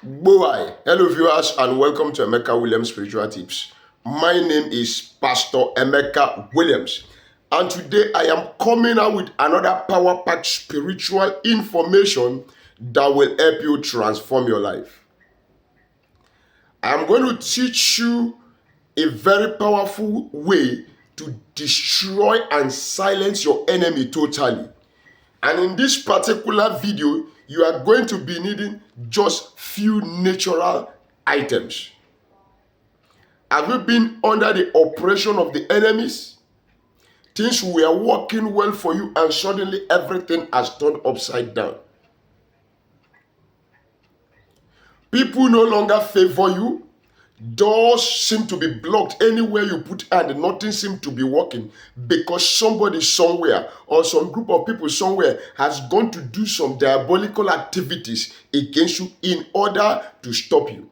Boy, hello viewers and welcome to Emeka Williams Spiritual Tips. My name is Pastor Emeka Williams and today I am coming out with another power-packed spiritual information that will help you transform your life. I am going to teach you a very powerful way to destroy and silence your enemy totally. And in this particular video, you are going to be needing just few natural items. Have you been under the oppression of the enemies? Things were working well for you and suddenly everything has turned upside down. People no longer favor you. Doors seem to be blocked anywhere you put hand. Nothing seems to be working because somebody somewhere or some group of people somewhere has gone to do some diabolical activities against you in order to stop you.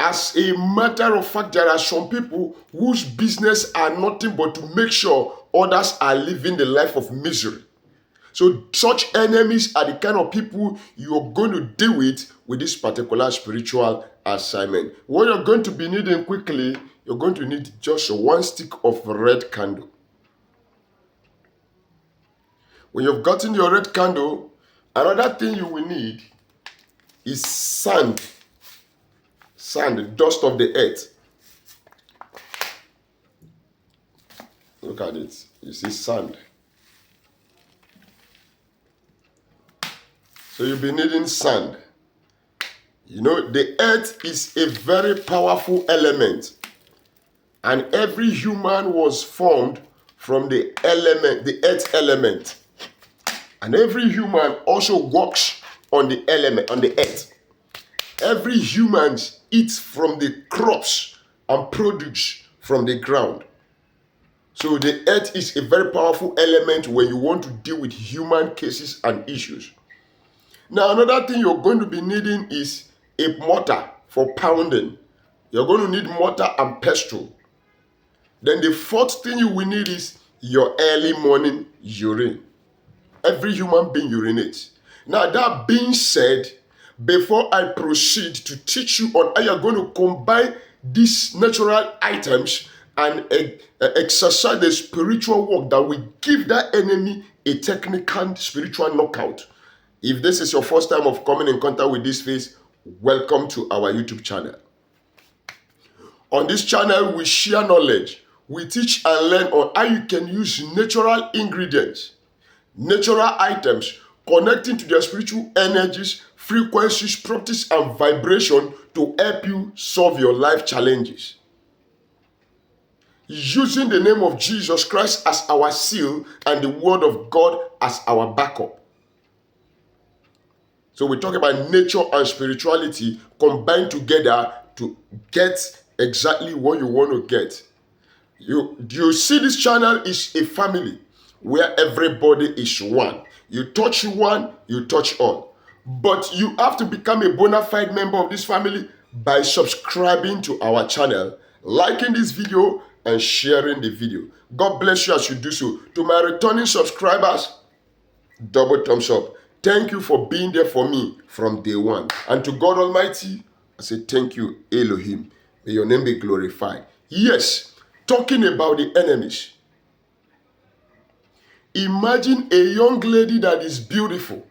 As a matter of fact, there are some people whose business are nothing but to make sure others are living the life of misery. So such enemies are the kind of people you're going to deal with this particular spiritual assignment. What you're going to be needing quickly, you're going to need just one stick of red candle. When you've gotten your red candle, another thing you will need is sand. Sand, dust of the earth. Look at it. You see sand. So you'll be needing sand. You know, the earth is a very powerful element. And every human was formed from the earth element. And every human also walks on the element, on the earth. Every human eats from the crops and produce from the ground. So the earth is a very powerful element when you want to deal with human cases and issues. Now, another thing you're going to be needing is a mortar for pounding. You're going to need mortar and pestle. Then the fourth thing you will need is your early morning urine. Every human being urinates. Now, that being said, before I proceed to teach you on how you're going to combine these natural items and exercise the spiritual work that will give that enemy a technical spiritual knockout. If this is your first time of coming in contact with this face, welcome to our YouTube channel. On this channel, we share knowledge. We teach and learn on how you can use natural ingredients, natural items, connecting to their spiritual energies, frequencies, properties, and vibration to help you solve your life challenges. Using the name of Jesus Christ as our seal and the word of God as our backup. So we talk about nature and spirituality combined together to get exactly what you want to get. You see, this channel is a family where everybody is one. You touch one, you touch all. But you have to become a bona fide member of this family by subscribing to our channel, liking this video, and sharing the video. God bless you as you do so. To my returning subscribers, double thumbs up. Thank you for being there for me from day one. And to God Almighty, I say thank you, Elohim. May your name be glorified. Yes, talking about the enemies. Imagine a young lady that is beautiful.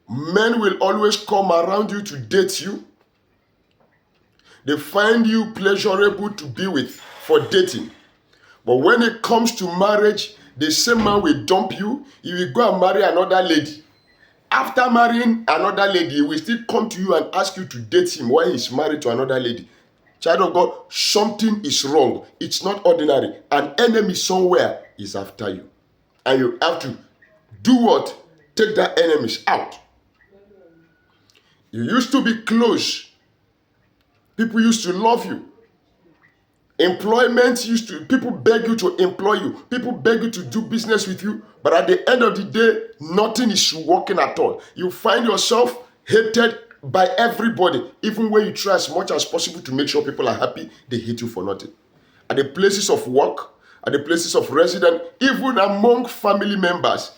Men will always come around you to date you. They find you pleasurable to be with for dating. But when it comes to marriage, the same man will dump you. He will go and marry another lady. After marrying another lady, he will still come to you and ask you to date him while he's married to another lady. Child of God, something is wrong. It's not ordinary. An enemy somewhere is after you. And you have to do what? Take that enemies out. You used to be close. People used to love you. Employment people beg you to employ you. People beg you to do business with you. But at the end of the day, nothing is working at all. You find yourself hated by everybody. Even when you try as much as possible to make sure people are happy, they hate you for nothing. At the places of work, at the places of residence, even among family members,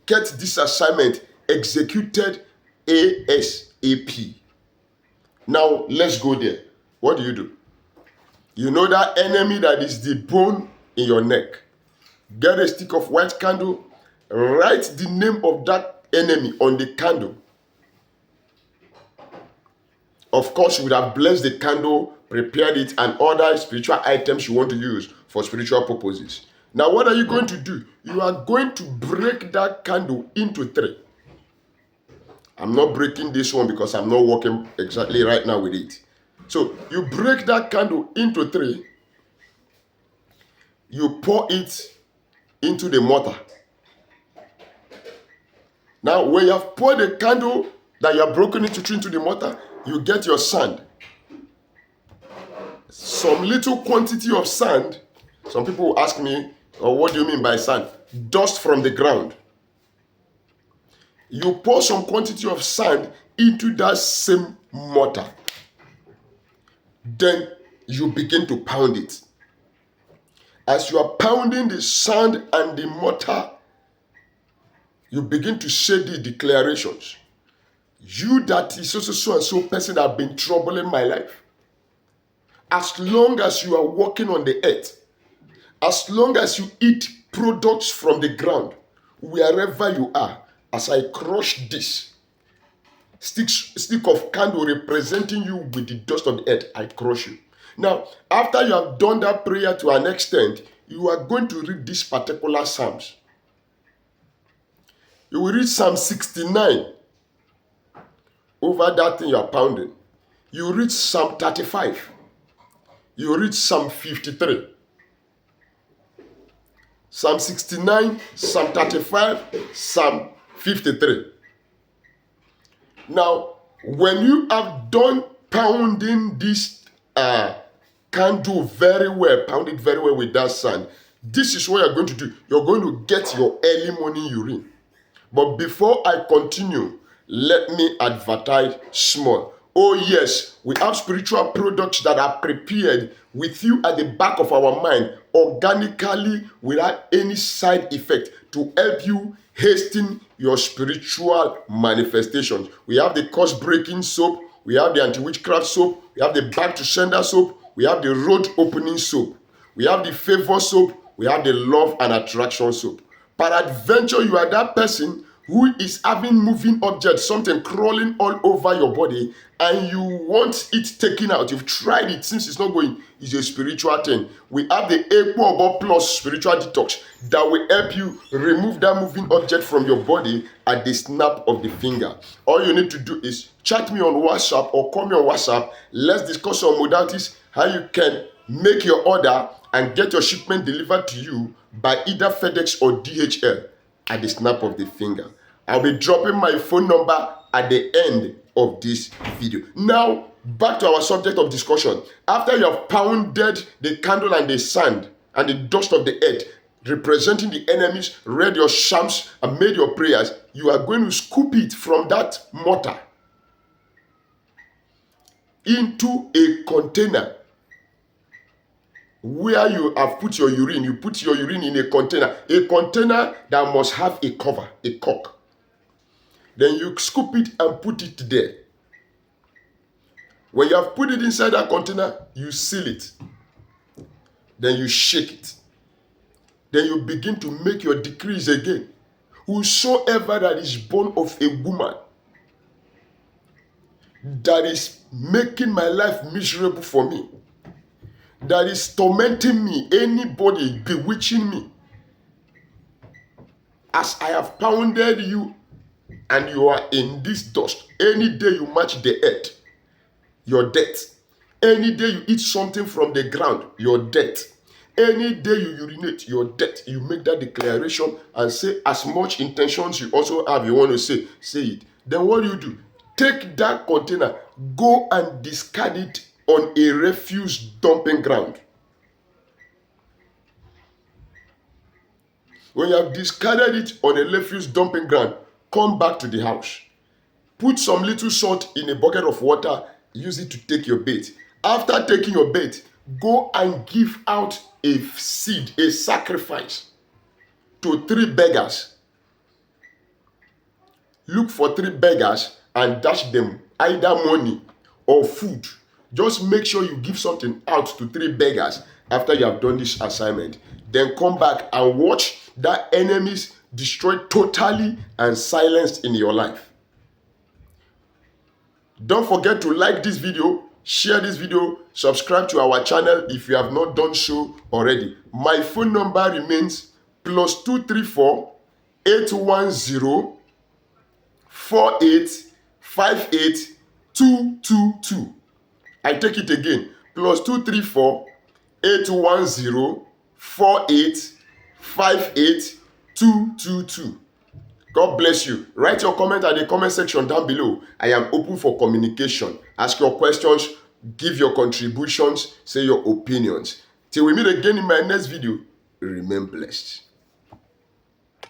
get this assignment executed ASAP. Now, let's go there. What do? You know that enemy that is the bone in your neck. Get a stick of white candle, write the name of that enemy on the candle. Of course, you would have blessed the candle, prepared it, and other spiritual items you want to use for spiritual purposes. Now, what are you going to do? You are going to break that candle into 3. I'm not breaking this one because I'm not working exactly right now with it. So, you break that candle into 3. You pour it into the mortar. Now, when you have poured the candle that you have broken into 3 into the mortar, you get your sand. Some little quantity of sand. Some people will ask me, oh, what do you mean by sand? Dust from the ground. You pour some quantity of sand into that same mortar. Then you begin to pound it. As you are pounding the sand and the mortar, you begin to say the declarations. You that is so and so person that have been troubling my life. As long as you are walking on the earth, as long as you eat products from the ground, wherever you are, as I crush this stick of candle representing you with the dust of the earth, I crush you. Now, after you have done that prayer to an extent, you are going to read this particular Psalms. You will read Psalm 69 over that thing you are pounding. You read Psalm 35. You read Psalm 53. Psalm 69, Psalm 35, Psalm 53. Now, when you have done pounding this candle very well, pound it very well with that sand, this is what you're going to do. You're going to get your early morning urine. But before I continue, let me advertise small. Oh yes, we have spiritual products that are prepared with you at the back of our mind, organically, without any side effect, to help you hasten your spiritual manifestations. We have the curse breaking soap, we have the anti-witchcraft soap, we have the back to sender soap, we have the road opening soap, we have the favor soap, we have the love and attraction soap. Peradventure, you are that person who is having moving objects, something crawling all over your body, and you want it taken out. You've tried it, since it's not going. It's a spiritual thing. We have the Equo Plus spiritual detox that will help you remove that moving object from your body at the snap of the finger. All you need to do is chat me on WhatsApp or call me on WhatsApp. Let's discuss some modalities, how you can make your order and get your shipment delivered to you by either FedEx or DHL at the snap of the finger. I'll be dropping my phone number at the end of this video. Now, back to our subject of discussion. After you have pounded the candle and the sand and the dust of the earth, representing the enemies, read your psalms and made your prayers, you are going to scoop it from that mortar into a container where you have put your urine. You put your urine in a container that must have a cover, a cork. Then you scoop it and put it there. When you have put it inside that container, you seal it. Then you shake it. Then you begin to make your decrees again. Whosoever that is born of a woman that is making my life miserable for me, that is tormenting me, anybody bewitching me, as I have pounded you and you are in this dust, any day you match the earth, your death. Any day you eat something from the ground, your death. Any day you urinate, your death. You make that declaration and say as much intentions you also have, you want to say it. Then what do? Take that container, go and discard it on a refuse dumping ground. When you have discarded it on a refuse dumping ground, come back to the house. Put some little salt in a bucket of water, use it to take your bait. After taking your bait, go and give out a seed, a sacrifice to 3 beggars. look for 3 beggars and dash them either money or food. Just make sure you give something out to 3 beggars after you have done this assignment. Then come back and watch that enemies destroyed totally and silenced in your life. Don't forget to like this video, share this video, subscribe to our channel if you have not done so already. My phone number remains +234 810 4858 222. I take it again, +234 810 4858 222. God bless you. Write your comment at the comment section down below. I am open for communication. Ask your questions, give your contributions, say your opinions. Till we meet again in my next video, remain blessed.